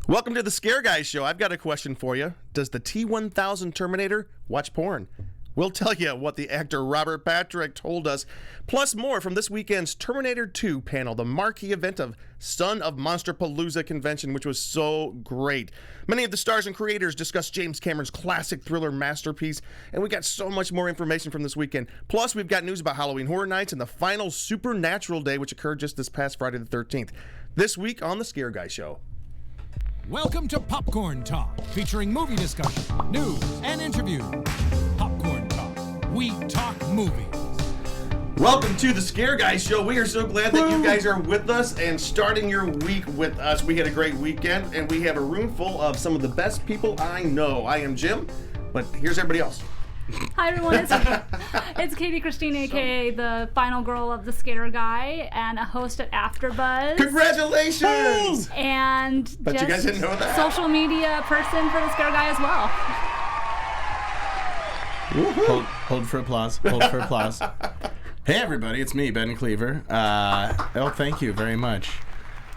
Welcome to the ScareGuy Show. I've got a question for you. Does the T-1000 Terminator watch porn? We'll tell you what the actor Robert Patrick told us, plus more from this weekend's Terminator 2 panel, the marquee event of Son of Monsterpalooza convention, which was so great. Many of the stars and creators discussed James Cameron's classic thriller masterpiece, and we got so much more information from this weekend. Plus, we've got news about Halloween Horror Nights and the final Supernatural Day, which occurred just this past Friday the 13th. This week on the ScareGuy Show. Welcome to Popcorn Talk, featuring movie discussion, news, and interviews. Popcorn Talk. We talk movies. Welcome to the ScareGuy Show. We are so glad that you guys are with us and starting your week with us. We had a great weekend, and we have a room full of some of the best people I know. I am Jim, but here's everybody else. Hi everyone, it's Katie Christine, aka the final girl of the ScareGuy and a host at AfterBuzz. Congratulations! And but just you guys didn't know that. Social media person for the ScareGuy as well. Hold for applause. Hold for applause. Hey everybody, it's me, Ben Kliewer. Thank you very much.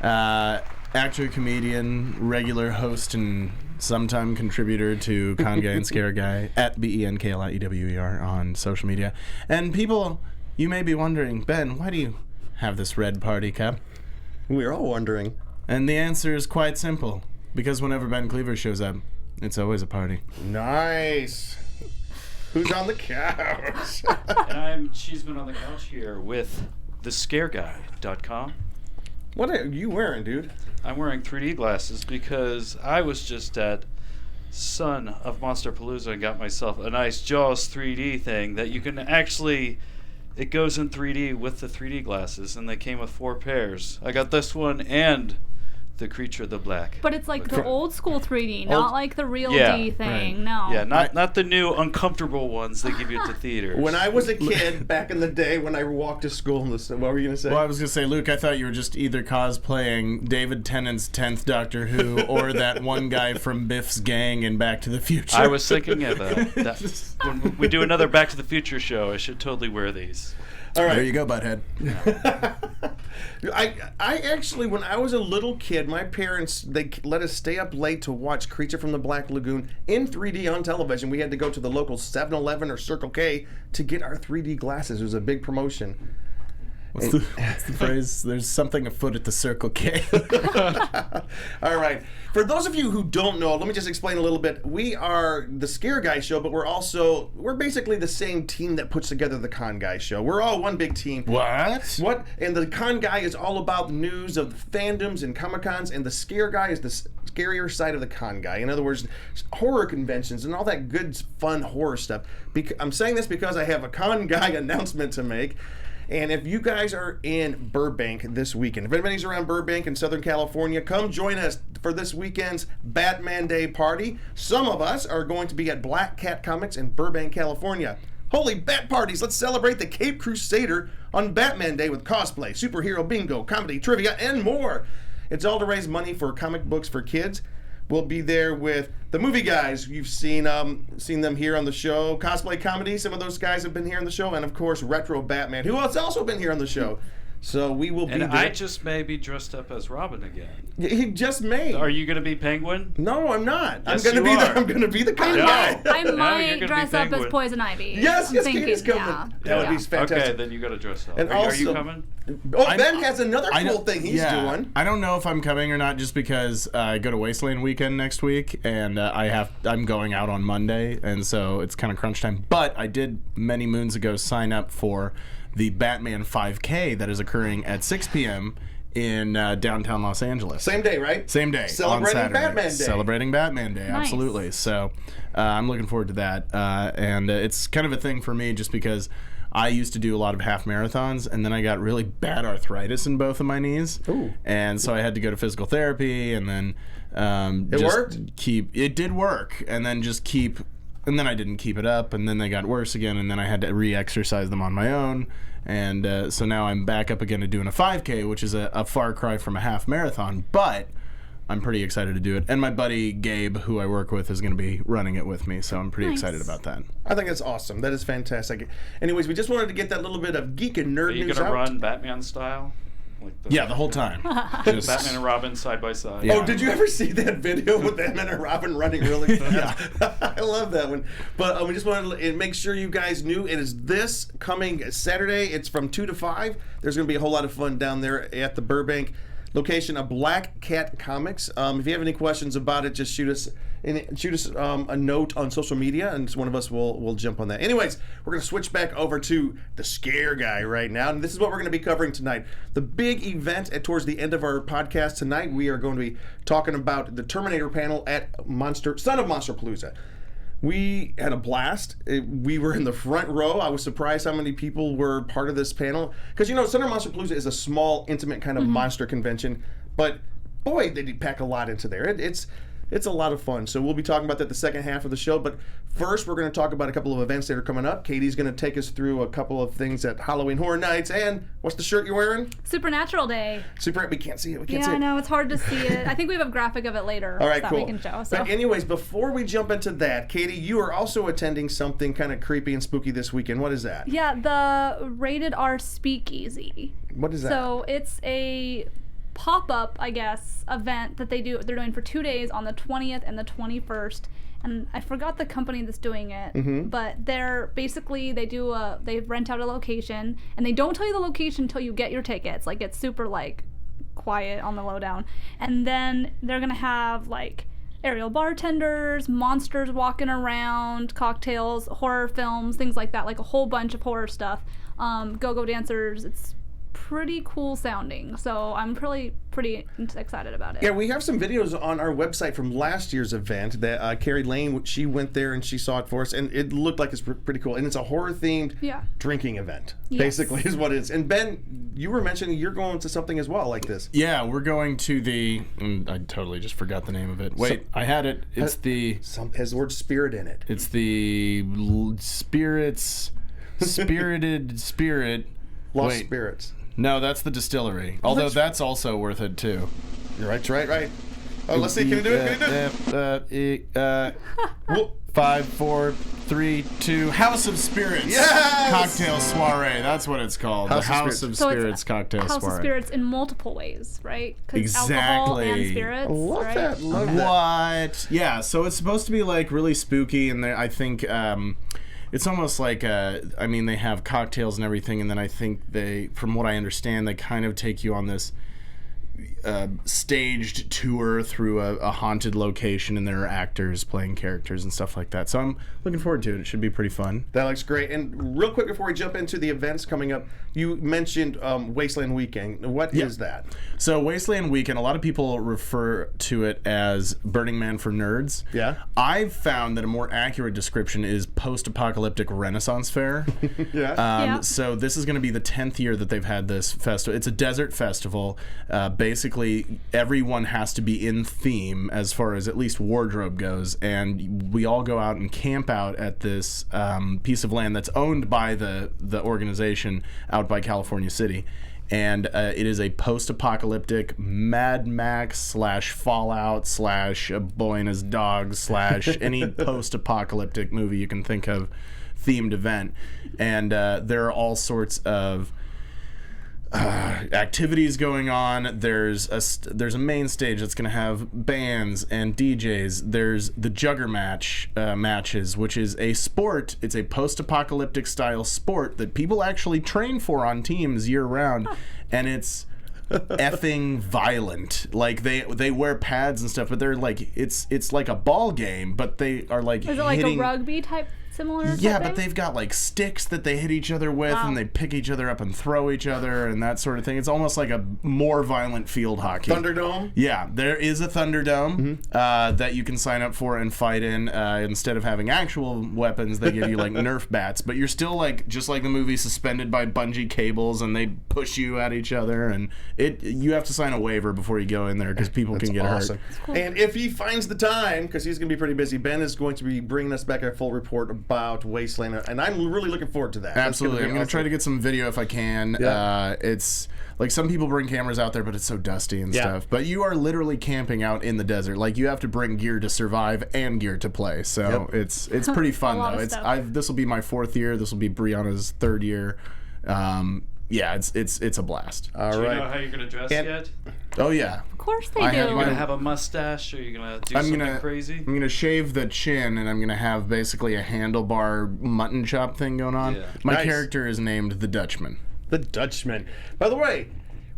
Actor, comedian, regular host, and sometime contributor to ConGuy and ScareGuy at BenKliewer on social media. And people, you may be wondering, Ben, why do you have this red party cup? We're all wondering. And the answer is quite simple. Because whenever Ben Kliewer shows up, it's always a party. Nice. Who's on the couch? And I'm Cheeseman on the couch here with thescareguy.com. What are you wearing, dude? I'm wearing 3D glasses because I was just at Son of Monsterpalooza and got myself a nice Jaws 3D thing that you can actually, it goes in 3D with the 3D glasses, and they came with 4 pairs. I got this one and the Creature the Black. But it's like the old school 3D, not like the real D thing. No. Yeah, not the new uncomfortable ones they give you at the theater. When I was a kid, back in the day, when I walked to school, what were you going to say? Well, I was going to say, Luke, I thought you were just either cosplaying David Tennant's 10th Doctor Who or that one guy from Biff's gang in Back to the Future. I was thinking of that. When we do another Back to the Future show, I should totally wear these. All right. There you go, butthead. I actually, when I was a little kid, my parents, they let us stay up late to watch Creature from the Black Lagoon in 3D on television. We had to go to the local 7-Eleven or Circle K to get our 3D glasses. It was a big promotion. What's the phrase? There's something afoot at the Circle K. All right. For those of you who don't know, let me just explain a little bit. We are the ScareGuy Show, but we're basically the same team that puts together the ConGuy Show. We're all one big team. What? And the ConGuy is all about news of fandoms and Comic-Cons, and the ScareGuy is the scarier side of the ConGuy. In other words, horror conventions and all that good, fun horror stuff. I'm saying this because I have a ConGuy announcement to make. And if you guys are in Burbank this weekend, if anybody's around Burbank in Southern California, come join us for this weekend's Batman Day party. Some of us are going to be at Black Cat Comics in Burbank, California. Holy bat parties! Let's celebrate the Cape Crusader on Batman Day with cosplay, superhero bingo, comedy, trivia, and more. It's all to raise money for comic books for kids. We'll be there with the movie guys. You've seen them here on the show. Cosplay Comedy, some of those guys have been here on the show. And, of course, Retro Batman, who has also been here on the show. So we will be there. And I just may be dressed up as Robin again. He just may. Are you going to be Penguin? No, I'm not. Yes, I'm going to be the con guy. I might dress up as Poison Ivy. Yes, Katie's coming. Yeah. That would be fantastic. Okay, then you got to dress up. And are you coming? Ben has another cool thing he's doing. I don't know if I'm coming or not, just because I go to Wasteland weekend next week, and I'm going out on Monday, and so it's kind of crunch time. But I did many moons ago sign up for the Batman 5K that is occurring at 6 p.m. in downtown Los Angeles. Same day, right? Same day. Celebrating on Saturday. Batman Day. Celebrating Batman Day, Nice. absolutely. So I'm looking forward to that. And it's kind of a thing for me just because I used to do a lot of half marathons, and then I got really bad arthritis in both of my knees. Ooh. And so I had to go to physical therapy, and then It worked? It did work, and then and then I didn't keep it up, and then they got worse again, and then I had to re-exercise them on my own. And so now I'm back up again to doing a 5K, which is a far cry from a half marathon, but I'm pretty excited to do it. And my buddy Gabe, who I work with, is going to be running it with me, so I'm pretty excited about that. I think that's awesome. That is fantastic. Anyways, we just wanted to get that little bit of geek and nerd Are you news going to out. run Batman style? Like the Yeah, the whole time. Just, Batman and Robin side by side. Yeah. Oh, did you ever see that video with Batman and Robin running really fast? I love that one. But we just wanted to make sure you guys knew it is this coming Saturday. It's from 2 to 5. There's going to be a whole lot of fun down there at the Burbank location of Black Cat Comics. If you have any questions about it, just shoot us a note on social media, and one of us will jump on that. Anyways, we're going to switch back over to the ScareGuy right now, and this is what we're going to be covering tonight. The big event towards the end of our podcast tonight, we are going to be talking about the Terminator panel at Son of Monsterpalooza. We had a blast. We were in the front row. I was surprised how many people were part of this panel. Because, Son of Monsterpalooza is a small, intimate kind of monster convention. But, boy, they did pack a lot into there. It's a lot of fun. So we'll be talking about that the second half of the show. But first, we're going to talk about a couple of events that are coming up. Katie's going to take us through a couple of things at Halloween Horror Nights. And what's the shirt you're wearing? Supernatural Day. We can't see it. We can't Yeah, see it. I know. It's hard to see it. I think we have a graphic of it later. All right, that cool. we can show. So. But anyways, before we jump into that, Katie, you are also attending something kind of creepy and spooky this weekend. What is that? Yeah, the Rated R Speakeasy. What is that? So it's a pop-up, I guess, event that they're doing for 2 days on the 20th and the 21st. And I forgot the company that's doing it, but they're basically they rent out a location, and they don't tell you the location until you get your tickets. Like, it's super quiet on the lowdown. And then they're gonna have aerial bartenders, monsters walking around, cocktails, horror films, things like that, like a whole bunch of horror stuff. Go-go dancers. It's pretty cool sounding, so I'm pretty excited about it. Yeah, we have some videos on our website from last year's event that Carrie Lane, she went there and she saw it for us, and it looked like it's pretty cool. And it's a horror-themed drinking event, basically, is what it is. And Ben, you were mentioning you're going to something as well like this. Yeah, we're going to I totally just forgot the name of it. Wait, I had it. It's has the word spirit in it. It's the Spirited Spirit. Lost Spirits. No, that's the distillery. Although that's also worth it too. You're right. Oh, let's see. Can you do it? 5, 4, 3, 2. House of Spirits. Yes! Cocktail soiree. That's what it's called. House the of House Spirits. of Spirits cocktail House soiree. of Spirits in multiple ways, right? 'Cause Exactly. alcohol and spirits. I love right? that. Love that. What? Yeah, so it's supposed to be really spooky, and I think it's almost like they have cocktails and everything, and then I think from what I understand, they kind of take you on this staged tour through a haunted location, and there are actors playing characters and stuff like that. So I'm looking forward to it. It should be pretty fun. That looks great. And real quick before we jump into the events coming up, you mentioned Wasteland Weekend. What is that? So Wasteland Weekend, a lot of people refer to it as Burning Man for nerds. Yeah. I've found that a more accurate description is post-apocalyptic Renaissance fair. Yeah. So this is going to be the 10th year that they've had this festival. It's a desert festival. Basically, everyone has to be in theme as far as at least wardrobe goes, and we all go out and camp out at this piece of land that's owned by the organization out by California City. And it is a post-apocalyptic Mad Max / Fallout / A Boy and His Dog / any post-apocalyptic movie you can think of themed event. And there are all sorts of activities going on. There's a main stage that's going to have bands and DJs. There's the Jugger matches, which is a sport. It's a post-apocalyptic style sport that people actually train for on teams year round, and it's effing violent. Like they wear pads and stuff, but they're it's like a ball game, but they are Is it like hitting, a rugby type? Similar yeah, type but thing? they've got sticks that they hit each other with, and they pick each other up and throw each other and that sort of thing. It's almost like a more violent field hockey. Thunderdome? Yeah, there is a Thunderdome that you can sign up for and fight in. Instead of having actual weapons, they give you Nerf bats, but you're still just like the movie, suspended by bungee cables, and they push you at each other, and you have to sign a waiver before you go in there because people can get hurt. Cool. And if he finds the time, because he's going to be pretty busy, Ben is going to be bringing us back a full report about Wasteland, and I'm really looking forward to that. Absolutely. I'm going to awesome. try to get some video if I can. Yeah. It's some people bring cameras out there, but it's so dusty and stuff. But you are literally camping out in the desert. You have to bring gear to survive and gear to play. So it's pretty fun, A lot though. of stuff. This will be my 4th year. This will be Brianna's 3rd year. yeah, it's a blast. All Do you right. know how you're gonna dress yet? Oh yeah. Of course they I do. have You my- gonna have a mustache, or you gonna do something crazy? I'm gonna shave the chin, and I'm gonna have basically a handlebar mutton chop thing going on. Yeah. My Nice. character is named the Dutchman. The Dutchman. By the way,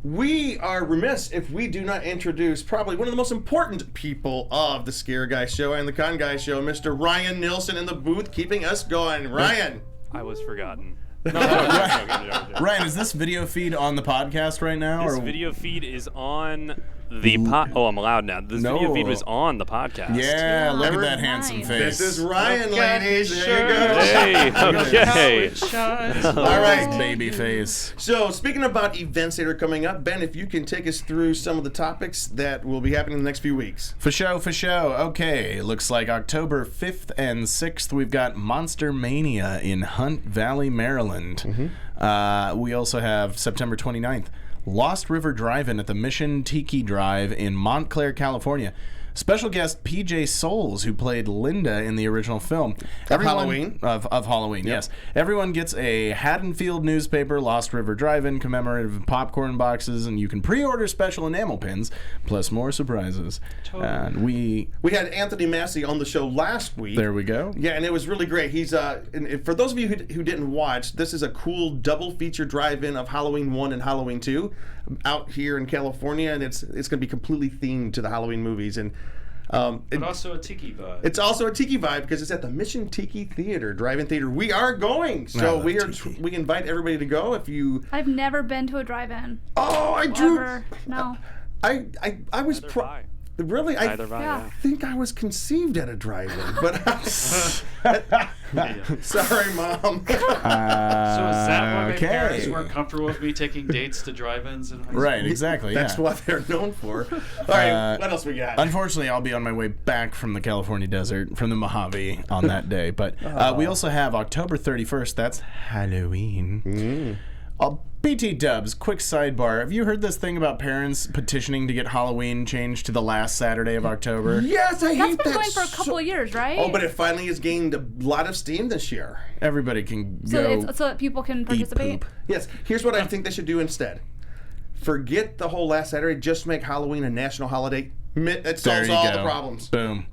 we are remiss if we do not introduce probably one of the most important people of the Scare Guy Show and the Con Guy Show, Mr. Ryan Nilsson in the booth, keeping us going. Ryan. I was forgotten. Ryan, is this video feed on the podcast right now? This or? video feed is on the pod. Oh, I'm allowed now. This video feed was on the podcast. Yeah, look at Nice. that handsome face. This is Ryan, Okay, ladies. There sure. you go. Hey, okay. All right. Baby face. So, speaking about events that are coming up, Ben, if you can take us through some of the topics that will be happening in the next few weeks. For show. Okay, looks like October 5th and 6th, we've got Monster Mania in Hunt Valley, Maryland. We also have September 29th, Lost River Drive-In at the Mission Tiki Drive in Montclair, California. Special guest PJ Souls, who played Linda in the original film. Halloween. Of Halloween, yes. Everyone gets a Haddonfield newspaper, Lost River Drive-In, commemorative popcorn boxes, and you can pre-order special enamel pins, plus more surprises. And We had Anthony Massey on the show last week. there we go. Yeah, and it was really great. He's and for those of you who didn't watch, this is a cool double feature drive-in of Halloween 1 and Halloween 2 out here in California, and it's going to be completely themed to the Halloween movies, and But also a tiki vibe. it's also a tiki vibe because it's at the Mission Tiki Theater, drive-in theater. We are going, so love we are tiki. we invite everybody to go. If you I've never been to a drive-in. I drew Ever. No. I was Neither have I. really I Neither have I, Yeah. yeah. think I was conceived at a drive-in, but sorry, Mom. So is that why my Okay. parents weren't comfortable with me taking dates to drive-ins in high school? Right, exactly. That's yeah. what they're known for. All right, what else we got? Unfortunately, I'll be on my way back from the California desert, from the Mojave, on that day. But we also have October 31st. That's Halloween. BT Dubs, quick sidebar. Have you heard this thing about parents petitioning to get Halloween changed to the last Saturday of October? Yes, I That's hate been that. going for a couple of years, right? Oh, but it finally has gained a lot of steam this year. Everybody can so go it's so that people can eat participate. poop. Yes, here's what I think they should do instead. Forget the whole last Saturday. Just make Halloween a national holiday. It There solves you all go. the problems. Boom.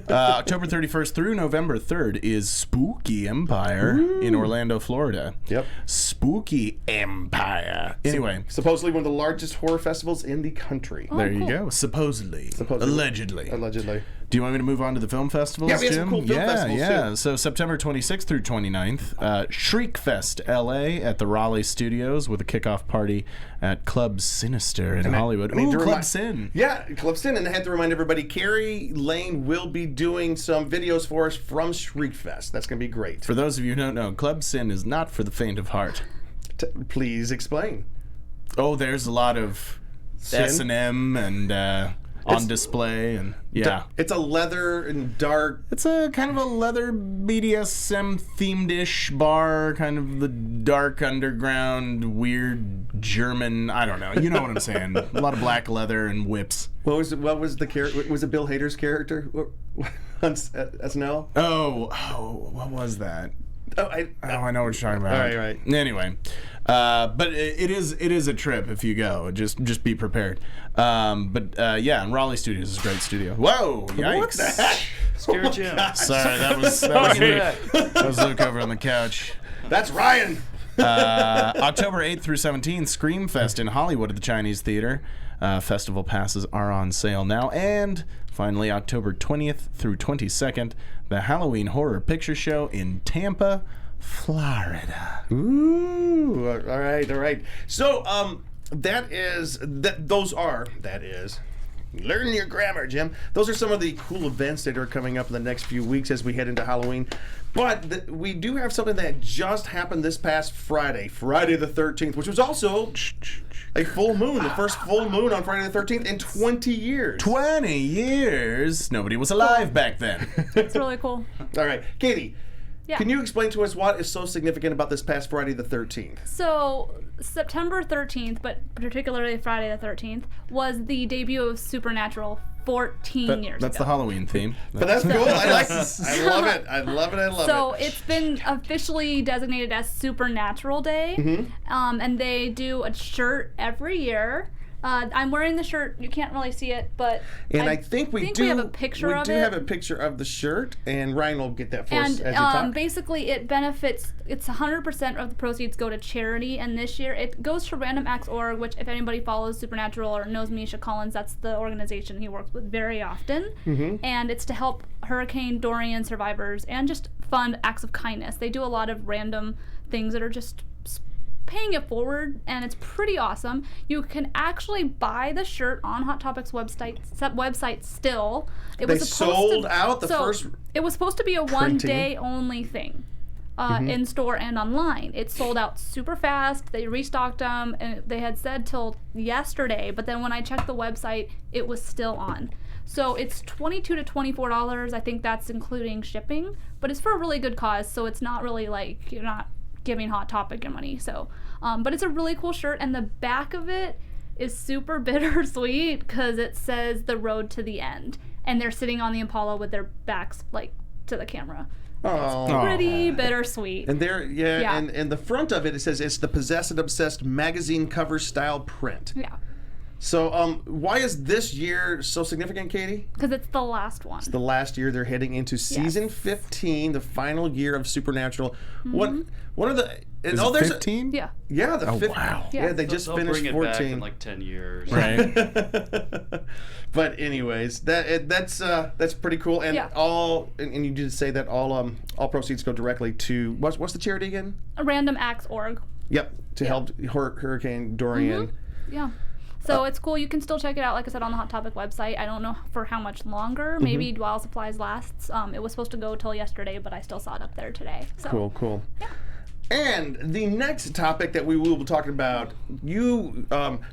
October 31st through November 3rd is Spooky Empire in Orlando, Florida. Yep. Spooky Empire. Anyway, Supposedly one of the largest horror festivals in the country. Oh, there you cool. go. Supposedly. Allegedly. Allegedly. Do you want me to move on to the film festivals, Yeah, we have Jim? some cool film festivals, yeah. too. So September 26th through 29th, Shriek Fest LA at the Raleigh Studios with a kickoff party at Club Sinister in Hollywood. I need Ooh, to Club remind- Sin. Yeah, Club Sin. And I had to remind everybody, Carrie Lane will be doing some videos for us from Shriekfest. That's going to be great. For those of you who don't know, Club Sin is not for the faint of heart. Please explain. Oh, there's a lot of Sin? S&M and on display, and yeah. It's a leather and dark. It's a kind of a leather BDSM themed-ish bar, kind of the dark underground, weird German. I don't know. You know what I'm saying? A lot of black leather and whips. What was the character? Was it Bill Hader's character on SNL? Oh, what was that? Oh, I know what you're talking about. All right. Anyway, but it is a trip if you go. Just be prepared. Yeah, and Raleigh Studios is a great studio. Whoa! Yikes! What the heck? Scared Jim. Sorry, that was Luke. That was Luke over on the couch. That's Ryan. October 8th through 17th, Scream Fest in Hollywood at the Chinese Theater. Festival passes are on sale now. And finally, October 20th through 22nd, the Halloween Horror Picture Show in Tampa, Florida. Ooh, all right. So, that is. Learn your grammar, Jim. Those are some of the cool events that are coming up in the next few weeks as we head into Halloween. But we do have something that just happened this past Friday the 13th, which was also a full moon, the first full moon on Friday the 13th in 20 years. 20 years? Nobody was alive back then. It's really cool. All right, Katie. Yeah. Can you explain to us what is so significant about this past Friday the 13th? So September 13th, but particularly Friday the 13th, was the debut of Supernatural 14 years That's ago. the Halloween theme. But that's cool. I like this. I love it. I love it. I love So it. it's been officially designated as Supernatural Day, and they do a shirt every year. I'm wearing the shirt. You can't really see it, but And I think we do have a picture of it. We do have a picture of the shirt, and Ryan will get that for us And as you talk. basically, it benefits. It's 100% of the proceeds go to charity. And this year, it goes to randomacts.org, which, if anybody follows Supernatural or knows Misha Collins, that's the organization he works with very often. And it's to help Hurricane Dorian survivors and just fund acts of kindness. They do a lot of random things that are just paying it forward, and it's pretty awesome. You can actually buy the shirt on Hot Topics website still. It They was supposed sold to, out the so first It was supposed to be a printing. one-day only thing, in store and online. It sold out super fast. They restocked them, and they had said till yesterday, but then when I checked the website, it was still on. So it's $22 to $24. I think that's including shipping, but it's for a really good cause, so it's not really like you're not giving Hot Topic your money. So, but it's a really cool shirt, and the back of it is super bittersweet because it says "The Road to the End," and they're sitting on the Impala with their backs like to the camera. Oh. Pretty bittersweet. And there, Yeah. and the front of it says it's the Possessed and Obsessed magazine cover style print. Yeah, So, why is this year so significant, Katie? because it's the last one. The last year they're heading into season 15, the final year of Supernatural. What are the? And, Is oh, it there's 15? Yeah. the 15. wow. Yeah, they just They'll finished bring it 14. back in like 10 years. Right. But anyways, that's pretty cool. And Yeah. and you did say that all proceeds go directly to what's the charity again? randomacts.org. Yep, to help Hurricane Dorian. Yeah. So it's cool. You can still check it out, like I said, on the Hot Topic website. I don't know for how much longer. Maybe while supplies lasts. It was supposed to go till yesterday, but I still saw it up there today. So. Cool. And the next topic that we will be talking about, you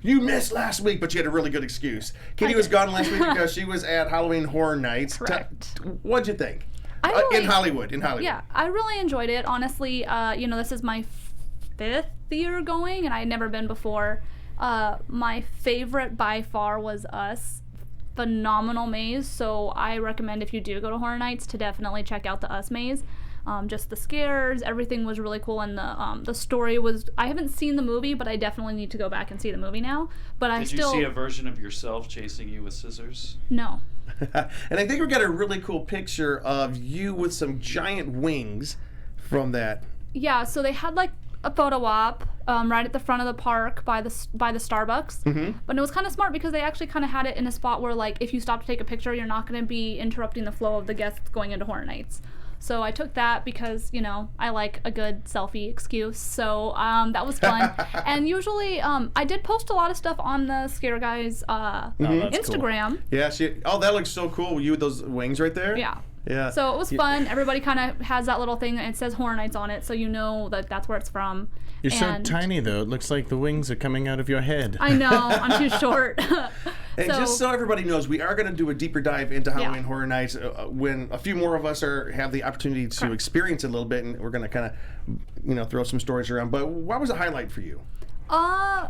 missed last week, but you had a really good excuse. Katie was gone last week because she was at Halloween Horror Nights. Correct. What'd you think? I really, in Hollywood. Yeah, I really enjoyed it. Honestly, this is my 5th year going, and I had never been before. My favorite by far was Us. Phenomenal maze. So I recommend if you do go to Horror Nights to definitely check out the Us maze. Just the scares, everything was really cool, and the story was. I haven't seen the movie, but I definitely need to go back and see the movie now. But Did you see a version of yourself chasing you with scissors? No. And I think we got a really cool picture of you with some giant wings from that. Yeah, so they had like a photo op right at the front of the park by the Starbucks. But it was kind of smart because they actually kind of had it in a spot where, like, if you stop to take a picture, you're not going to be interrupting the flow of the guests going into Horror Nights. So I took that because, I like a good selfie excuse. So that was fun. And usually I did post a lot of stuff on the ScareGuy's Instagram. Yeah, that looks so cool. You with those wings right there? Yeah. Yeah. So it was fun. Everybody kind of has that little thing, and it says Horror Nights on it, so you know that that's where it's from. You're And so tiny, though. It looks like the wings are coming out of your head. I know. I'm too short. And just so everybody knows, we are going to do a deeper dive into Halloween Yeah. Horror Nights when a few more of us have the opportunity to Correct. experience it a little bit, and we're going to kind of, throw some stories around. But what was a highlight for you? I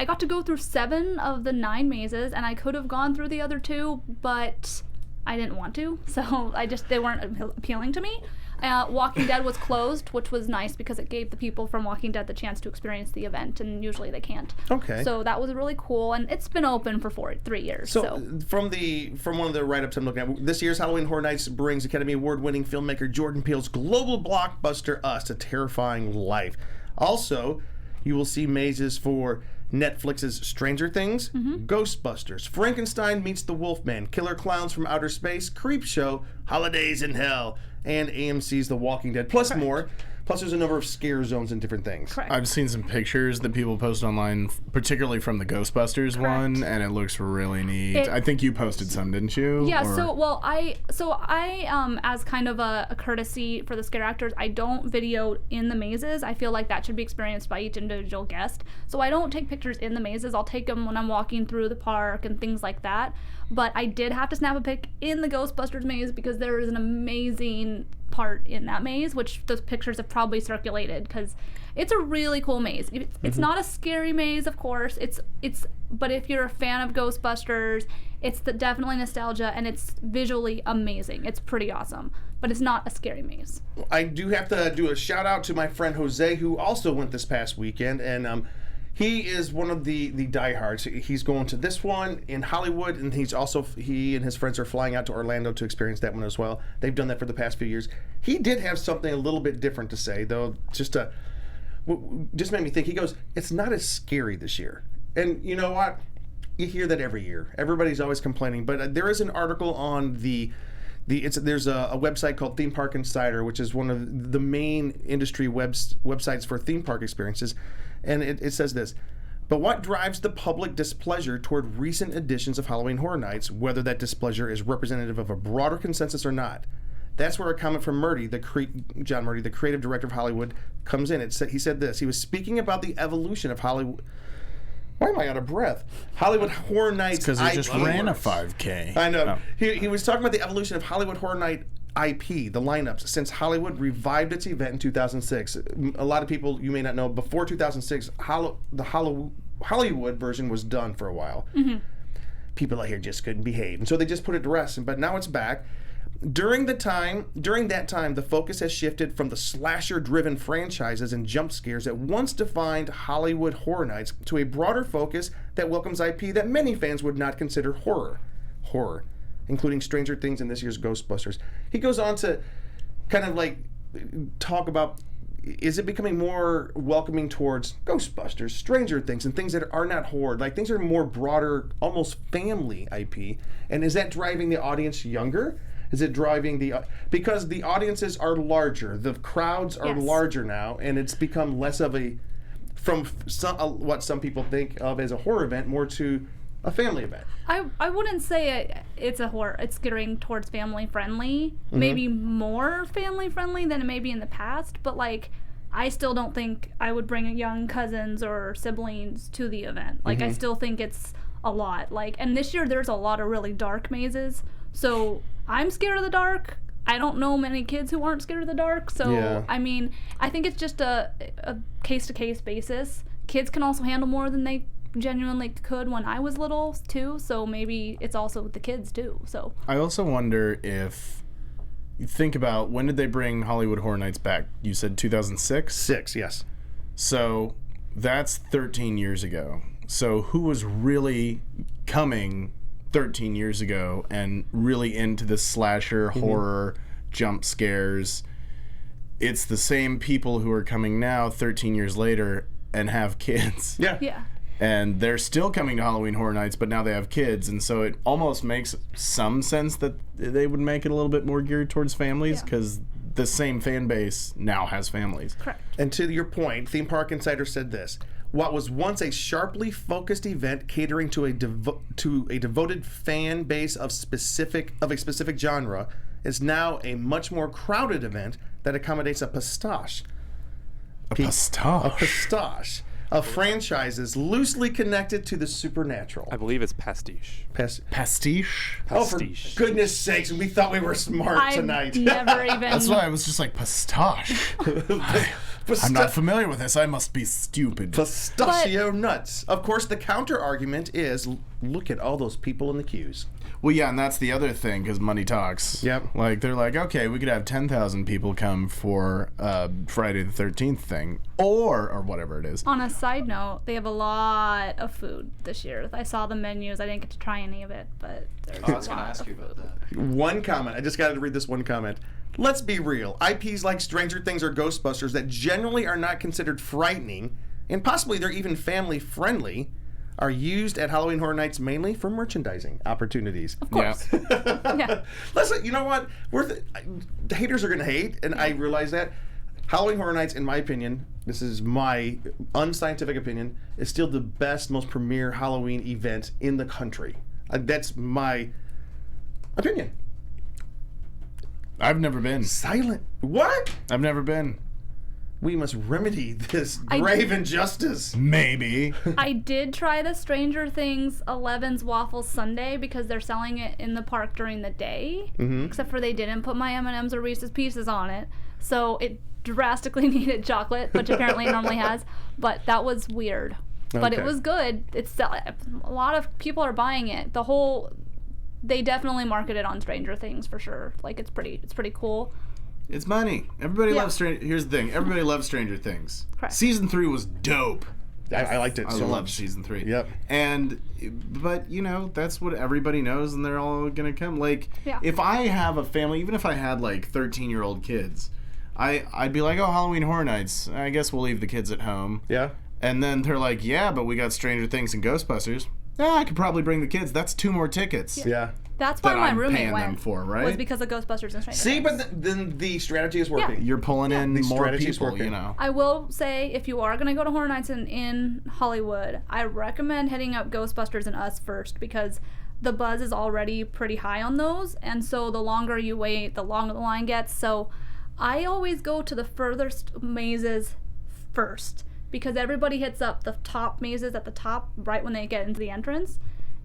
got to go through 7 of the 9 mazes, and I could have gone through the other 2, but I didn't want to, so they weren't appealing to me. Walking Dead was closed, which was nice because it gave the people from Walking Dead the chance to experience the event, and usually they can't. Okay. So that was really cool, and it's been open for 3 years. So from one of the write-ups I'm looking at, this year's Halloween Horror Nights brings Academy Award-winning filmmaker Jordan Peele's global blockbuster Us: A Terrifying Life. Also, you will see mazes for Netflix's Stranger Things, Ghostbusters, Frankenstein Meets the Wolfman, Killer Clowns from Outer Space, Creepshow, Holidays in Hell, and AMC's The Walking Dead, plus more. Plus, there's a number of scare zones and different things. Correct. I've seen some pictures that people post online, particularly from the Ghostbusters one, and it looks really neat. I think you posted some, didn't you? Yeah, Or- I as kind of a courtesy for the scare actors, I don't video in the mazes. I feel like that should be experienced by each individual guest. So I don't take pictures in the mazes. I'll take them when I'm walking through the park and things like that. But I did have to snap a pic in the Ghostbusters maze because there is an amazing part in that maze, which those pictures have probably circulated because it's a really cool maze. It's not a scary maze, of course. But if you're a fan of Ghostbusters, it's definitely nostalgia, and it's visually amazing. It's pretty awesome, but it's not a scary maze. I do have to do a shout out to my friend Jose, who also went this past weekend, and he is one of the diehards. He's going to this one in Hollywood, and he and his friends are flying out to Orlando to experience that one as well. They've done that for the past few years. He did have something a little bit different to say, though, just made me think. He goes, "It's not as scary this year." And you know what? You hear that every year. Everybody's always complaining, but there is an article on there's a website called Theme Park Insider, which is one of the main industry websites for theme park experiences, and it says this: "But what drives the public displeasure toward recent editions of Halloween Horror Nights, whether that displeasure is representative of a broader consensus or not?" That's where a comment from John Murdy, the creative director of Hollywood, comes in. He said this. He was speaking about the evolution of Hollywood. Why am I out of breath? Hollywood Horror Nights Because IP. he just ran a 5K. I know. Oh. He was talking about the evolution of Hollywood Horror Night IP, the lineups, since Hollywood revived its event in 2006. A lot of people, you may not know, before 2006, the Hollywood version was done for a while. People out here just couldn't behave, and so they just put it to rest. But now it's back. During that time, the focus has shifted from the slasher-driven franchises and jump scares that once defined Hollywood Horror Nights to a broader focus that welcomes IP that many fans would not consider horror, including Stranger Things and this year's Ghostbusters. He goes on to kind of like talk about, is it becoming more welcoming towards Ghostbusters, Stranger Things, and things that are not horror? Like, things are more broader, almost family IP. And is that driving the audience younger? Is it driving because the audiences are larger, the crowds are larger now, and it's become less of what some people think of as a horror event, more to a family event. I wouldn't say it's a horror. It's gearing towards family friendly, maybe more family friendly than it may be in the past. But like, I still don't think I would bring young cousins or siblings to the event. Like, I still think it's a lot. Like, and this year there's a lot of really dark mazes. So I'm scared of the dark. I don't know many kids who aren't scared of the dark. So, I mean, I think it's just a case-to-case basis. Kids can also handle more than they genuinely could when I was little, too. So maybe it's also with the kids, too. So I also wonder if you think about, when did they bring Hollywood Horror Nights back? You said 2006? 6, yes. So that's 13 years ago. So who was really coming 13 years ago and really into the slasher horror jump scares? It's the same people who are coming now 13 years later and have kids. yeah. And they're still coming to Halloween Horror Nights, but now they have kids, and so it almost makes some sense that they would make it a little bit more geared towards families, because the same fan base now has families. Correct. And to your point, Theme Park Insider said this: "What was once a sharply focused event catering to a devoted fan base of a specific genre is now a much more crowded event that accommodates a pastiche of franchises loosely connected to the supernatural." I believe it's pastiche. Pastiche? Oh, for Pastiche. goodness sakes, we thought we were smart tonight. I've never even... That's why I was just like, pastiche. I'm not familiar with this. I must be stupid. Pistachio nuts. Of course, the counter argument is, look at all those people in the queues. Well, yeah, and that's the other thing, because money talks. Yep. Like, they're like, okay, we could have 10,000 people come for Friday the 13th thing, or whatever it is. On a side note, they have a lot of food this year. I saw the menus. I didn't get to try any of it, but there's I was going to ask you about that. One comment. I just got to read this one comment. Let's be real. IPs like Stranger Things or Ghostbusters that generally are not considered frightening, and possibly they're even family friendly, are used at Halloween Horror Nights mainly for merchandising opportunities. Of course. Yeah. Listen, you know what? The haters are going to hate, and I realize that. Halloween Horror Nights, in my opinion, this is my unscientific opinion, is still the best, most premier Halloween event in the country. That's my opinion. I've never been. Silent. What? I've never been. we must remedy this grave injustice. Maybe. I did try the Stranger Things 11's Waffle Sundae because they're selling it in the park during the day. Except for they didn't put my M&Ms or Reese's Pieces on it. So it drastically needed chocolate, which apparently it normally has. But that was weird. But it was good. A lot of people are buying it. They definitely market it on Stranger Things for sure. Like it's pretty cool. It's money. Everybody loves Stranger. Here's the thing. Everybody loves Stranger Things. Correct. Season 3 was dope. I liked it I so love much. season 3. Yep. But you know, that's what everybody knows, and they're all gonna come. Like, Yeah. if I have a family, even if I had like 13-year-old kids, I'd be like, oh, Halloween Horror Nights. I guess we'll leave the kids at home. Yeah. And then they're like, yeah, but we got Stranger Things and Ghostbusters. Yeah, I could probably bring the kids. That's 2 more tickets. Yeah. That's why That my I'm roommate paying went. them for, right? Was because of Ghostbusters and Stranger See, Things. but then the strategy is working. You're pulling in The more strategy's people, working. you know. I will say, if you are going to go to Horror Nights in Hollywood, I recommend hitting up Ghostbusters and Us first because the buzz is already pretty high on those, and so the longer you wait, the longer the line gets. So I always go to the furthest mazes first because everybody hits up the top mazes at the top right when they get into the entrance,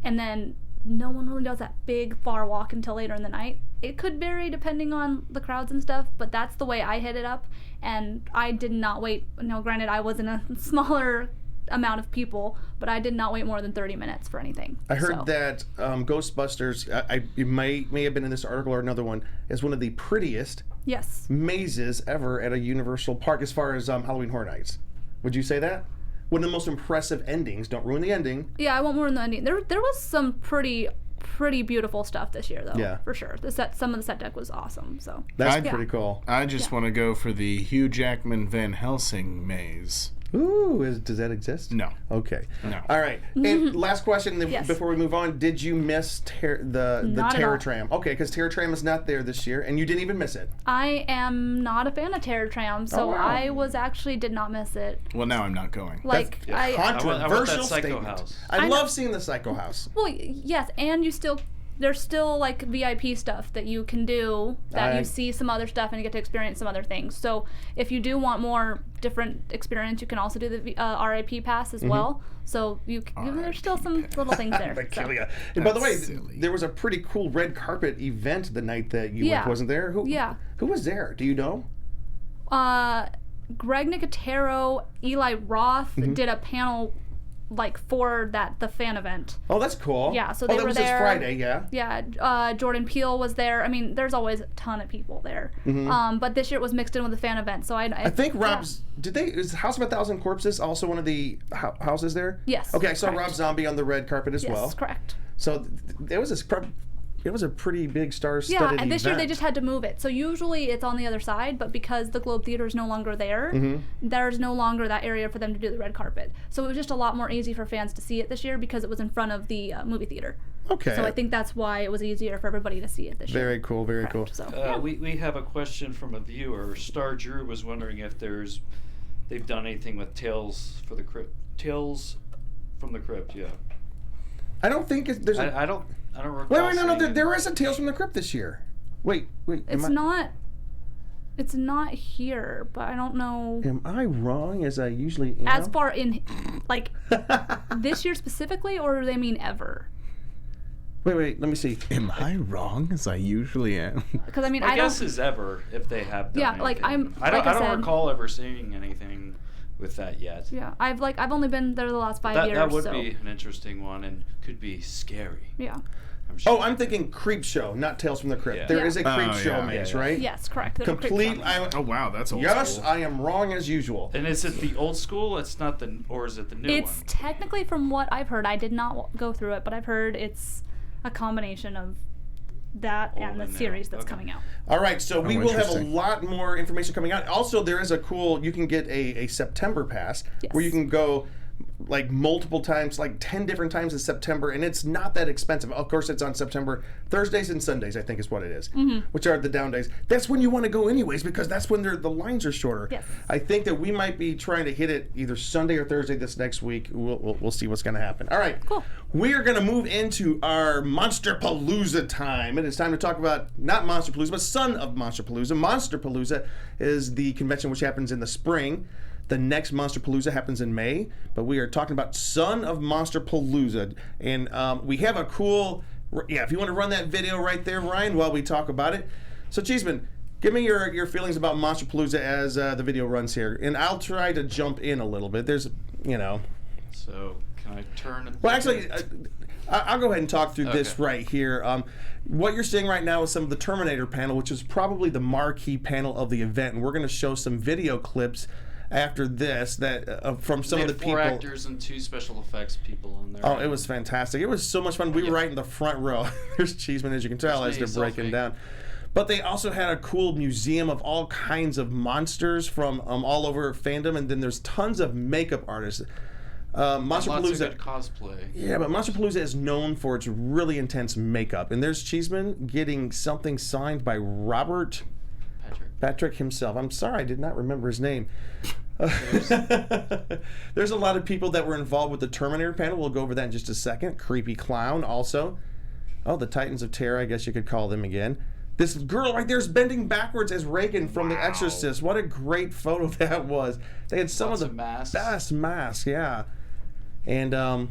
and then no one really does that big far walk until later in the night. It could vary depending on the crowds and stuff, but that's the way I hit it up, and I did not wait. No, granted, I was in a smaller amount of people, but I did not wait more than 30 minutes for anything. I heard So, that Ghostbusters, it may have been in this article or another one, is one of the prettiest yes. mazes ever at a Universal park as far as Halloween Horror Nights. Would you say that? One of the most impressive endings. Don't ruin the ending. Yeah, I won't ruin the ending. There was some pretty beautiful stuff this year, though. Yeah. For sure. Some of the set deck was awesome. So That's Yeah. pretty cool. I just want to go for the Hugh Jackman Van Helsing maze. Ooh, does that exist? No. Okay. No. All right. And last question Yes. before we move on. Did you miss the Not at Terror all. Tram? Okay, because Terror Tram is not there this year, and you didn't even miss it. I am not a fan of Terror Tram, so Oh, wow. I did not miss it. Well, now I'm not going. Like That's I want controversial that Psycho statement. House. I I love know. seeing the Psycho House. Well, yes, and there's still like VIP stuff that you can do that I- you see some other stuff and you get to experience some other things. So if you do want more different experience, you can also do the RIP pass as well. So there's still some little things there. But So. kill ya. And by the way, That's silly. there was a pretty cool red carpet event the night that you went, Yeah. wasn't there? Who was there? Do you know? Greg Nicotero, Eli Roth did a panel like for the fan event. Oh, that's cool. Yeah, so they that were was there. this Friday, yeah. Yeah, Jordan Peele was there. I mean, there's always a ton of people there. But this year it was mixed in with the fan event. So I think Rob's. Is House of a Thousand Corpses also one of the houses there? Yes, Okay, I saw correct. Rob Zombie on the red carpet as Yes, well. correct. So it was a pretty big star-studded Yeah, and this year they event. just had to move it. So usually it's on the other side, but because the Globe Theater is no longer there, there's no longer that area for them to do the red carpet. So it was just a lot more easy for fans to see it this year because it was in front of the movie theater. Okay. So I think that's why it was easier for everybody to see it this year. Very cool. Very cool. So, yeah. We have a question from a viewer. Star Drew was wondering if they've done anything with Tales from the Crypt. Yeah. I don't think there's a. I don't recall. Wait, no. seeing There is a Tales from the Crypt this year. Wait. It's not here, but I don't know. Am I wrong as I usually am? As far in, like, this year specifically, or do they mean ever? Wait. Let me see. Am I wrong as I usually am? Because I mean, My I don't. guess is ever if they have done Yeah, anything. like, I don't like I said- recall ever seeing anything with that yet. Yeah, I've only been there the last 5 years. That would so. be an interesting one and could be scary. Yeah. I'm sure. Oh, I'm thinking Creep Show, not Tales from the Crypt. Yeah. There Yeah. is a Creep Oh, Show yeah. maze, Yeah. right? Yes, correct. There's a creep Complete. show. Oh wow, that's old Yes, school. I am wrong as usual. And is it the old school? It's not or is it the new It's one? technically, from what I've heard, I did not go through it, but I've heard it's a combination of that Old and the and new. series that's Okay. coming out. All right, so we will have a interesting. lot more information coming out. Also, there is you can get a September pass Yes. where you can go like multiple times, like 10 different times in September, and it's not that expensive. Of course, it's on September Thursdays and Sundays, I think is what it is, which are the down days. That's when you want to go anyways, because that's when the lines are shorter. Yes. I think that we might be trying to hit it either Sunday or Thursday this next week. We'll see what's going to happen. All right. Cool. We are going to move into our Monsterpalooza time. It is time to talk about not Monsterpalooza, but Son of Monsterpalooza. Monsterpalooza is the convention which happens in the spring. The next Monsterpalooza happens in May, but we are talking about Son of Monsterpalooza. And we have a cool, if you want to run that video right there, Ryan, while we talk about it. So, Cheeseman, give me your feelings about Monsterpalooza as the video runs here. And I'll try to jump in a little bit. There's, So, can I turn? Well, actually, I'll go ahead and talk through this right here. What you're seeing right now is some of the Terminator panel, which is probably the marquee panel of the event. And we're going to show some video clips after this that from some of the people. 4 actors and 2 special effects people on there. Oh, it was fantastic. It was so much fun. We were right in the front row. There's Cheeseman, as you can tell, as they're breaking down. But they also had a cool museum of all kinds of monsters from all over fandom, and then there's tons of makeup artists. Lots of good cosplay. Yeah, but Monsterpalooza is known for its really intense makeup. And there's Cheeseman getting something signed by Robert Patrick himself. I'm sorry, I did not remember his name. There's a lot of people that were involved with the Terminator panel. We'll go over that in just a second. Creepy Clown also. Oh, the Titans of Terror, I guess you could call them again. This girl right there is bending backwards as Reagan from The Exorcist. What a great photo that was. They had some of the best masks, yeah. And, oh,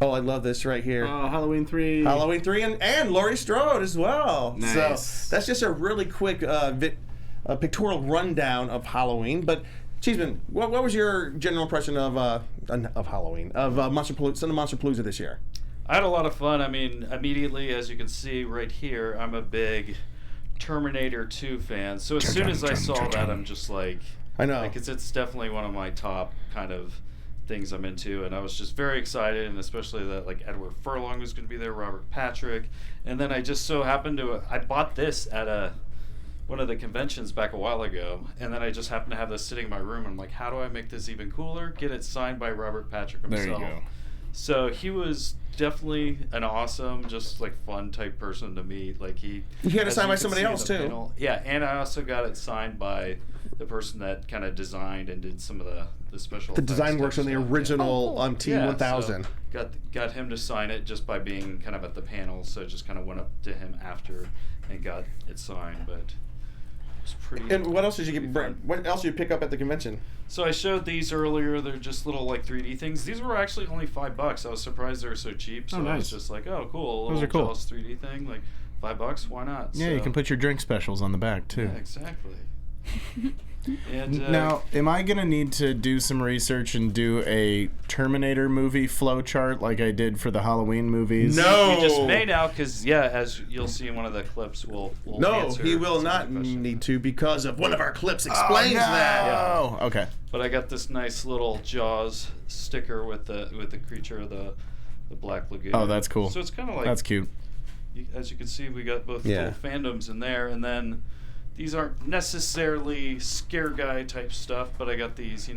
I love this right here. Halloween 3. Halloween 3 and Laurie Strode as well. Nice. So that's just a really quick pictorial rundown of Halloween. But Cheeseman, what was your general impression of Halloween, of Son of Monsterpalooza this year? I had a lot of fun. I mean, immediately, as you can see right here, I'm a big Terminator 2 fan. So as soon as I saw that, I'm just like, I know. Like it's definitely one of my top kind of things I'm into, and I was just very excited, and especially that like Edward Furlong was going to be there, Robert Patrick, and then I just so happened to I bought this at one of the conventions back a while ago, and then I just happened to have this sitting in my room, and I'm like, how do I make this even cooler? Get it signed by Robert Patrick himself. There you go. So he was definitely an awesome, just like fun type person to meet. Like he had it signed by somebody else too. Panel, yeah, and I also got it signed by the person that kind of designed and did some of the special. The design works on the original T-1000. So got him to sign it just by being kind of at the panel. So just kind of went up to him after and got it signed, but. Pretty, and what else did you get? What else did you pick up at the convention? So I showed these earlier. They're just little like 3D things. These were actually only $5. I was surprised they were so cheap. So nice. I was just like, oh, cool. Those are cool. Jaws 3D thing, like $5. Why not? Yeah, so, you can put your drink specials on the back too. Yeah, exactly. And, now, am I gonna need to do some research and do a Terminator movie flow chart like I did for the Halloween movies? No, you just may now because as you'll see in one of the clips, we'll no, he will not need to because of one of our clips explains that. Oh, yeah. Okay. But I got this nice little Jaws sticker with the creature of the Black Lagoon. Oh, that's cool. So it's kind of like that's cute. As you can see, we got both little fandoms in there, and then. These aren't necessarily ScareGuy type stuff, but I got these,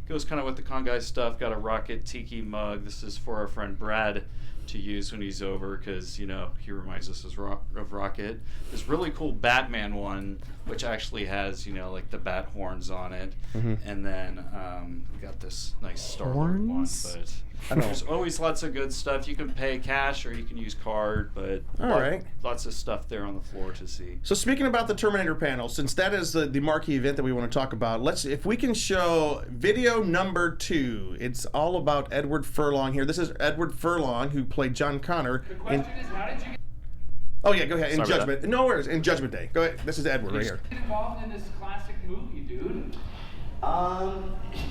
goes kind of with the con guy stuff. Got a Rocket Tiki mug. This is for our friend Brad to use when he's over because, he reminds us of Rocket. This really cool Batman one, which actually has, like the bat horns on it. Mm-hmm. And then we got this nice Star-Lord one. But there's always lots of good stuff. You can pay cash or you can use card, but lots of stuff there on the floor to see. So speaking about the Terminator panel, since that is the marquee event that we want to talk about, if we can show video number 2. It's all about Edward Furlong here. This is Edward Furlong, who played John Connor. The question is, how did you get... Oh yeah, go ahead. In Judgment. No worries. In Judgment Day. Go ahead. This is Edward right here. Involved in this classic movie, dude?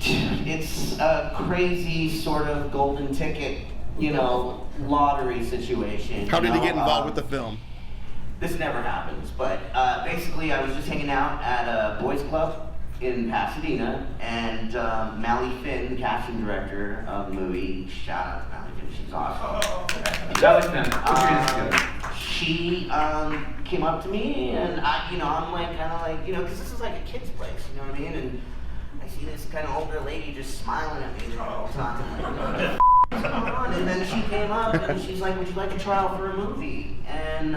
It's a crazy sort of golden ticket, lottery situation. How did he get involved with the film? This never happens, but basically I was just hanging out at a boys club in Pasadena, and Mally Finn, the casting director of the movie, shout out to Mally Finn, she's awesome. She came up to me, and I'm like, kind of like, because this is like a kid's place, you know what I mean? And I see this kind of older lady just smiling at me the whole time. I'm like, what's going on? And then she came up and she's like, would you like to try out for a movie? And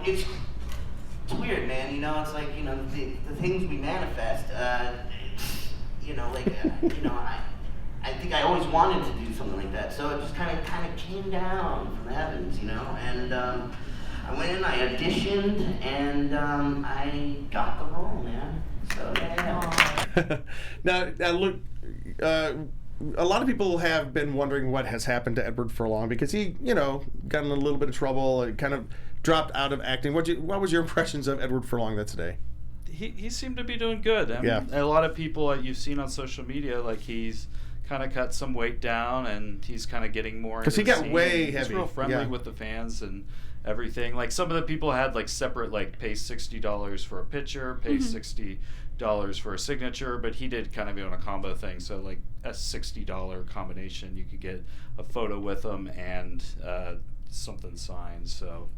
it's weird, man. It's like, the things we manifest, I think I always wanted to do something like that. So it just kind of came down from the heavens, and I went in, I auditioned, and I got the role, man. So yeah. Now look, a lot of people have been wondering what has happened to Edward Furlong because he, got in a little bit of trouble and kind of dropped out of acting. What was your impressions of Edward Furlong today? He seemed to be doing good. I mean, a lot of people you've seen on social media, like he's kind of cut some weight down and he's kind of getting more into because he got scene. way He's heavy. real friendly with the fans and everything. Like some of the people had like separate, like pay $60 for a picture, pay $60 for a signature, but he did kind of on a combo thing. So like a $60 combination, you could get a photo with him and something signed. So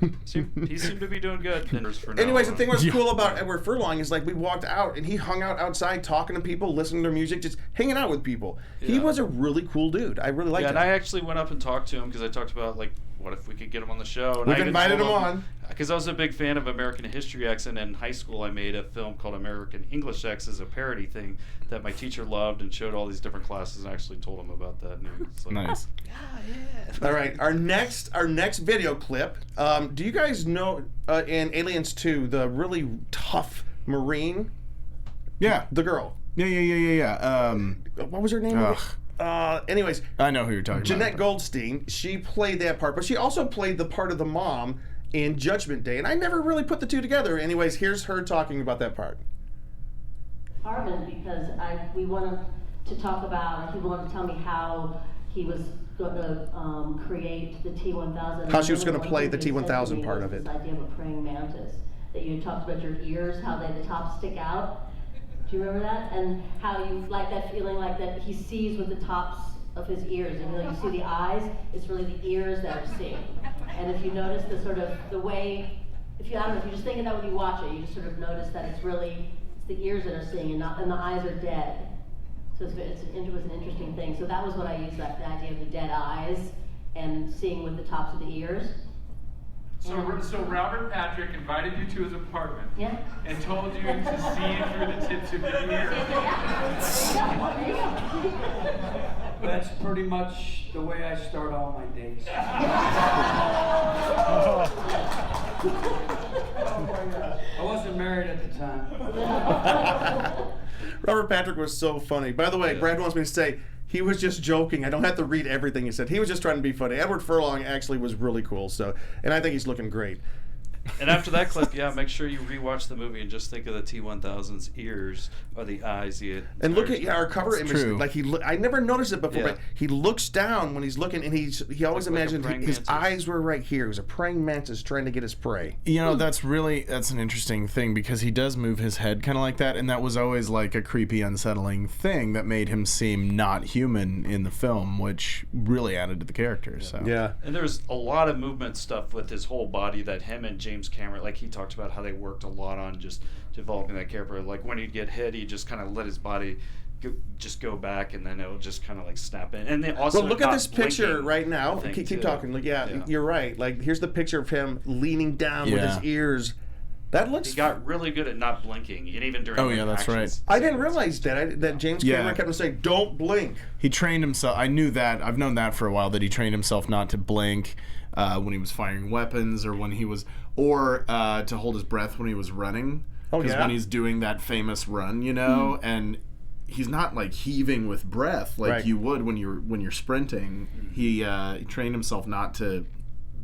he seemed to be doing good. Anyways, the thing was cool about Edward Furlong is like we walked out and he hung out outside talking to people, listening to their music, just hanging out with people. Yeah. He was a really cool dude. I really liked him. And I actually went up and talked to him because I talked about like, what if we could get him on the show? And We've invited him on. Because I was a big fan of American History X, and in high school I made a film called American English X as a parody thing that my teacher loved and showed all these different classes, and I actually told him about that. And he was like, nice. Yeah. All right, our next video clip. Do you guys know in Aliens 2 the really tough Marine? Yeah. The girl. Yeah. What was her name? Anyways, I know who you're talking Jeanette about. Goldstein. She played that part, but she also played the part of the mom in Judgment Day, and I never really put the two together. Anyways, here's her talking about that part. Harmon, because we wanted to talk about, he wanted to tell me how he was going to create the T-1000. How she was going to play the T-1000 part of it. This idea of a praying mantis, that you talked about your ears, how the tops stick out. Do you remember that? And how you like that feeling like that he sees with the tops of his ears. And you see the eyes, it's really the ears that are seeing. And if you notice the sort of the way, if you just think of that when you watch it, you just sort of notice that it's the ears that are seeing and the eyes are dead. So it was an interesting thing. So that was what I used, like the idea of the dead eyes and seeing with the tops of the ears. So Robert Patrick invited you to his apartment and told you to see through the tips of your ears. That's pretty much the way I start all my days. I wasn't married at the time. Robert Patrick was so funny. By the way, Brad wants me to say he was just joking. I don't have to read everything he said. He was just trying to be funny. Edward Furlong actually was really cool. So, and I think he's looking great. And after that clip, make sure you rewatch the movie and just think of the T-1000's ears or the eyes. And look at our cover image. True. Like I never noticed it before, but he looks down when he's looking, and he always imagined his eyes were right here. He was a praying mantis trying to get his prey. That's an interesting thing because he does move his head kind of like that, and that was always like a creepy, unsettling thing that made him seem not human in the film, which really added to the character. So and there's a lot of movement stuff with his whole body that him and James Cameron, like he talked about how they worked a lot on just developing that character. Like when he'd get hit, he just kind of let his body go back, and then it'll just kind of like snap in. And they also look at this picture right now. Keep talking. You're right. Like here's the picture of him leaning down with his ears. That looks. He got really good at not blinking, and even during. That's right. I didn't realize that James Cameron kept saying, "Don't blink." He trained himself. I knew that. I've known that for a while. That he trained himself not to blink when he was firing weapons, or when he was, to hold his breath when he was running. Because when he's doing that famous run, and he's not like heaving with breath like you would when you're sprinting. He trained himself not to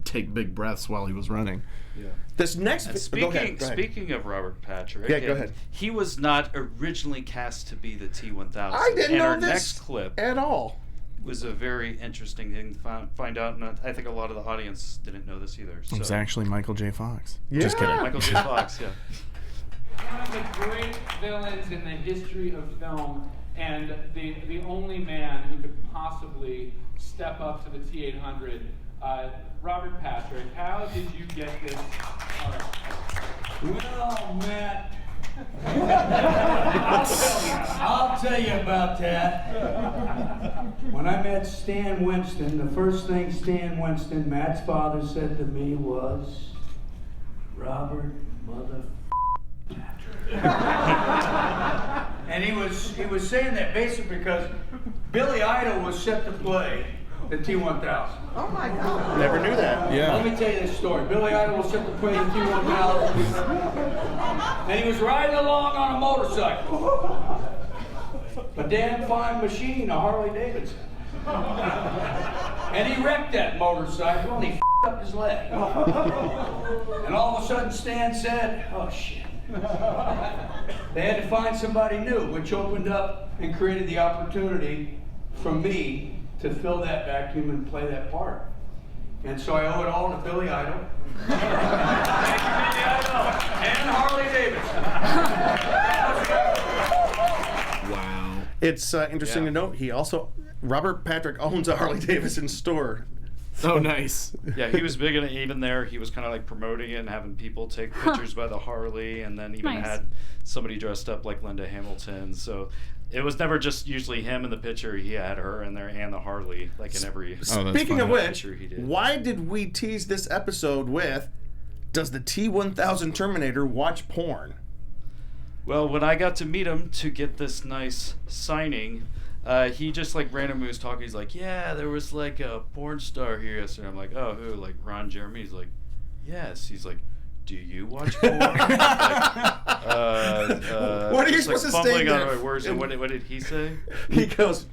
take big breaths while he was running. Yeah. This next. Speaking of Robert Patrick, go ahead. He was not originally cast to be the T-1000. I didn't know this next clip at all. Was a very interesting thing to find out, and I think a lot of the audience didn't know this either. So. It was actually Michael J. Fox. Yeah. Just kidding. Michael J. Fox, One of the great villains in the history of film, and the only man who could possibly step up to the T-800, Robert Patrick. How did you get this? Well, Matt, I'll tell you about that. When I met Stan Winston, the first thing Stan Winston, Matt's father, said to me was, Robert, mother. And he was saying that basically because Billy Idol was set to play the T-1000. Oh my God. Never knew that. Yeah. Let me tell you this story. Billy Idol was set to play the T-1000. And he was riding along on a motorcycle. A damn fine machine, a Harley Davidson. And he wrecked that motorcycle and he f***ed up his leg. And all of a sudden Stan said, oh shit. They had to find somebody new, which opened up and created the opportunity for me to fill that vacuum and play that part. And so I owe it all to Billy Idol. Thank you, Billy Idol. And Harley Davidson. Wow. It's interesting to note, Robert Patrick owns a Harley Davidson store. So nice. Yeah, he was big in it. Even there, he was kind of like promoting it and having people take pictures by the Harley, and then even had somebody dressed up like Linda Hamilton. So it was never just usually him in the picture. He had her in there and the Harley, like in every. Speaking of which, why did we tease this episode with, does the T-1000 Terminator watch porn? Well, when I got to meet him to get this nice signing, he just like randomly was talking. He's like, yeah, there was like a porn star here yesterday. I'm like, oh, who? Like Ron Jeremy? He's like, yes. He's like, do you watch porn? What are you supposed to say? Fumbling on my words. And what did he say? He goes,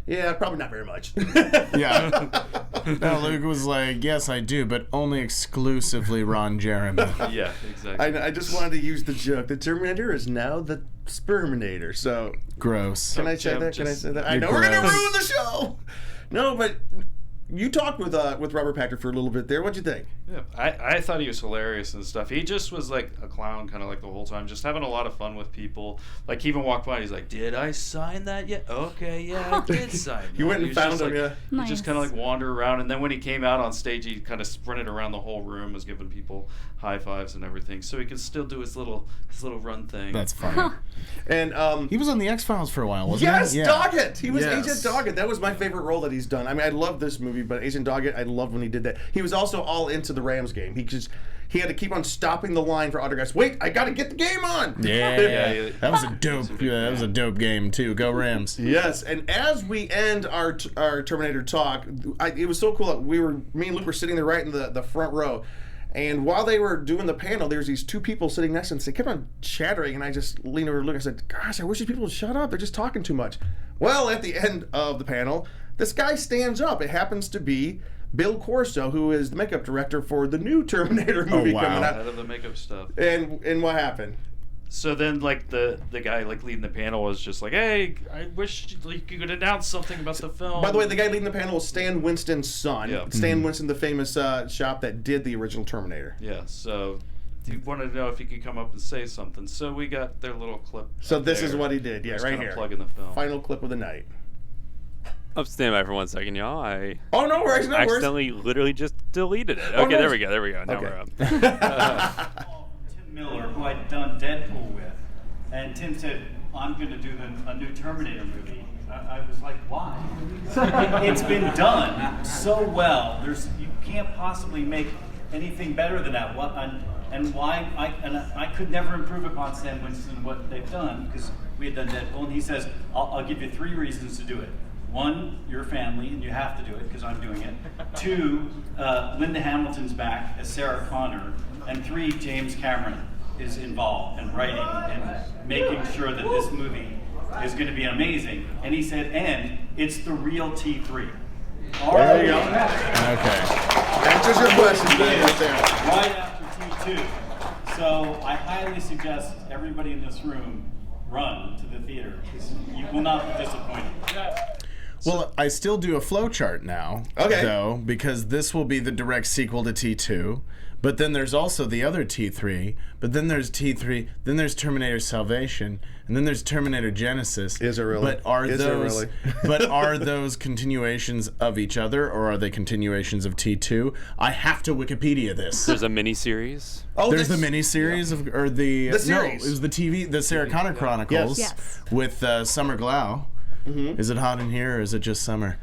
yeah, probably not very much. Yeah. No, Luke was like, yes, I do, but only exclusively Ron Jeremy. Yeah, exactly. I just wanted to use the joke. The Terminator is now the Sperminator. So gross. Can I say that? Can I say that? I know we're gonna ruin the show. No, but you talked with Robert Patrick for a little bit there. What'd you think? Yeah, I thought he was hilarious and stuff. He just was like a clown kind of like the whole time, just having a lot of fun with people. Like he even walked by and he's like, did I sign that yet? Okay, yeah, I did sign that. You went and found him, yeah. He just kind of like wandered around, and then when he came out on stage, he kind of sprinted around the whole room, was giving people high fives and everything, so he could still do his little run thing. That's funny. And he was on the X-Files for a while, wasn't he? Yes, Doggett. He was Agent Doggett. That was my favorite role that he's done. I mean, I love this movie, but Agent Doggett, I loved when he did that. He was also all into the Rams game. He had to keep on stopping the line for autographs. Wait, I got to get the game on. Yeah, that was a dope. That was a dope game too. Go Rams. Yes, and as we end our Terminator talk, it was so cool. Me and Luke were sitting there right in the front row. And while they were doing the panel, there's these two people sitting next to them. They kept on chattering, and I just leaned over to Luke. I said, gosh, I wish these people would shut up. They're just talking too much. Well, at the end of the panel, this guy stands up. It happens to be Bill Corso, who is the makeup director for the new Terminator movie coming out. Head of the makeup stuff. And what happened? So then, like the guy like leading the panel was just like, "Hey, I wish like you could announce something about the film." By the way, the guy leading the panel was Stan Winston's son. Yeah. Stan Winston, the famous shop that did the original Terminator. Yeah. So he wanted to know if he could come up and say something. So we got their little clip. So this is what he did. Yeah, right here. Plugging the film. Final clip of the night. Stand by for 1 second, y'all. Oh, no worries, no worries. Accidentally, literally just deleted it. Okay, there we go. Now we're up. Tim Miller, who I'd done Deadpool with, and Tim said, I'm going to do a new Terminator movie. I was like, why? It's been done so well. You can't possibly make anything better than that. I could never improve upon Sam Winston what they've done, because we had done Deadpool, and he says, I'll give you 3 reasons to do it. 1, your family, and you have to do it because I'm doing it. 2, Linda Hamilton's back as Sarah Connor. And 3, James Cameron is involved in writing and making sure that this movie is going to be amazing. And he said, and it's the real T3. There you go. Okay. Answers your question, Ben, right there. Right after T2. So I highly suggest everybody in this room run to the theater, because you will not be disappointed. Well, I still do a flowchart now, though, because this will be the direct sequel to T2. But then there's also the other T3. But then there's T3. Then there's Terminator Salvation, and then there's Terminator Genesis. Is it really? But are Is those? it really? But are those continuations of each other, or are they continuations of T2? I have to Wikipedia this. There's a miniseries. Oh, there's the miniseries of, or the series. No, it was the TV, the Sarah Connor Chronicles, Yes. with Summer Glau. Is it hot in here, or is it just summer?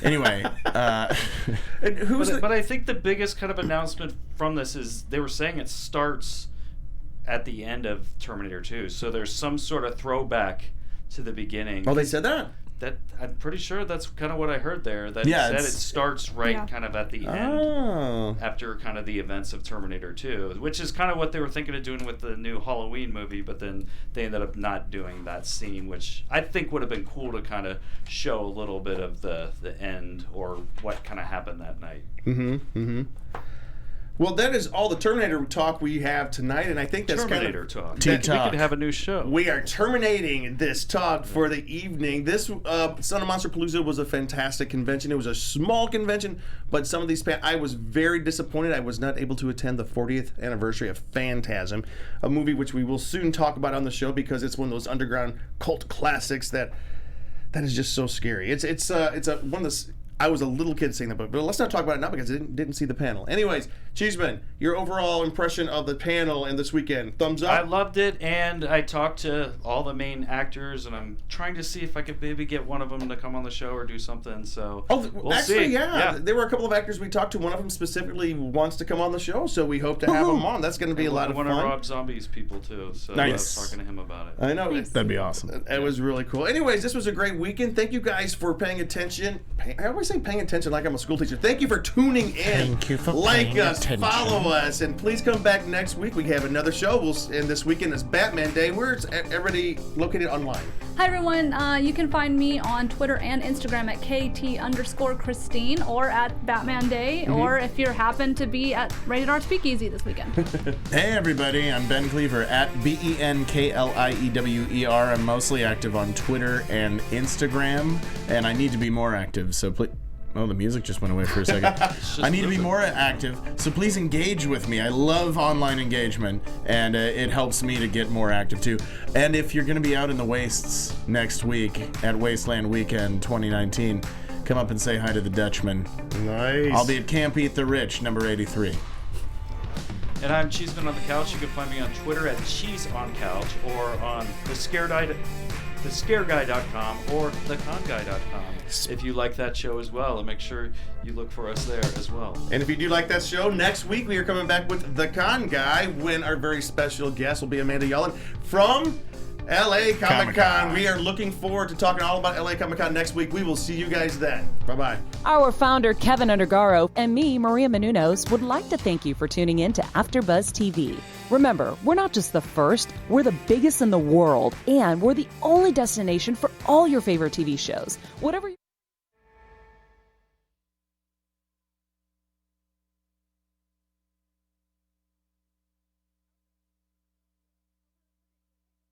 Anyway, And But I think the biggest kind of announcement from this is they were saying it starts at the end of Terminator 2, so there's some sort of throwback to the beginning. Oh, they said that? That I'm pretty sure that's kind of what I heard there. That Yeah, said it it's- starts right kind of at the end Oh. after kind of the events of Terminator 2, which is kind of what they were thinking of doing with the new Halloween movie, but then they ended up not doing that scene, which I think would have been cool to kind of show a little bit of the end or what kind of happened that night. Well, that is all the Terminator talk we have tonight, and I think that's Terminator kind of talk. T-talk. We could have a new show. We are terminating this talk for the evening. This Son of Monsterpalooza was a fantastic convention. It was a small convention, but some of these I was very disappointed I was not able to attend the 40th anniversary of Phantasm, a movie which we will soon talk about on the show because it's one of those underground cult classics that is just so scary. It's a one of the. I was a little kid seeing that book, but let's not talk about it now because I didn't see the panel. Anyways, Cheeseman, your overall impression of the panel and this weekend? Thumbs up? I loved it, and I talked to all the main actors, and I'm trying to see if I could maybe get one of them to come on the show or do something. So we'll actually, see. yeah. There were a couple of actors we talked to. One of them specifically wants to come on the show, so we hope to have him on. That's going to be a lot of fun. One of Rob Zombie's people too. So I was talking to him about it. I know. That'd be awesome. It was really cool. Anyways, this was a great weekend. Thank you guys for paying attention. I always say paying attention like I'm a school teacher. Thank you for tuning in. Thank you for like paying us, attention. follow us, and please come back next week. We have another show. And this weekend is Batman Day. Where's everybody located online? Hi everyone, you can find me on Twitter and Instagram at KT_Christine or at Batman Day, or if you happen to be at Rated R Speakeasy this weekend. Hey everybody, I'm Ben Kliewer at BenKliewer. I'm mostly active on Twitter and Instagram, and I need to be more active, so please. Oh, the music just went away for a second. I need to be more active, so please engage with me. I love online engagement, and it helps me to get more active too. And if you're going to be out in the wastes next week at Wasteland Weekend 2019, come up and say hi to the Dutchman. Nice. I'll be at Camp Eat the Rich, number 83. And I'm Cheeseman on the Couch. You can find me on Twitter at CheeseOnCouch or on ScareGuy.com or TheConGuy.com if you like that show as well, and make sure you look for us there as well. And if you do like that show, next week we are coming back with The Con Guy when our very special guest will be Amanda Yellen from LA Comic-Con. We are looking forward to talking all about LA Comic-Con next week. We will see you guys then. Bye-bye. Our founder, Kevin Undergaro, and me, Maria Menounos, would like to thank you for tuning in to AfterBuzz TV. Remember, we're not just the first, we're the biggest in the world, and we're the only destination for all your favorite TV shows. Whatever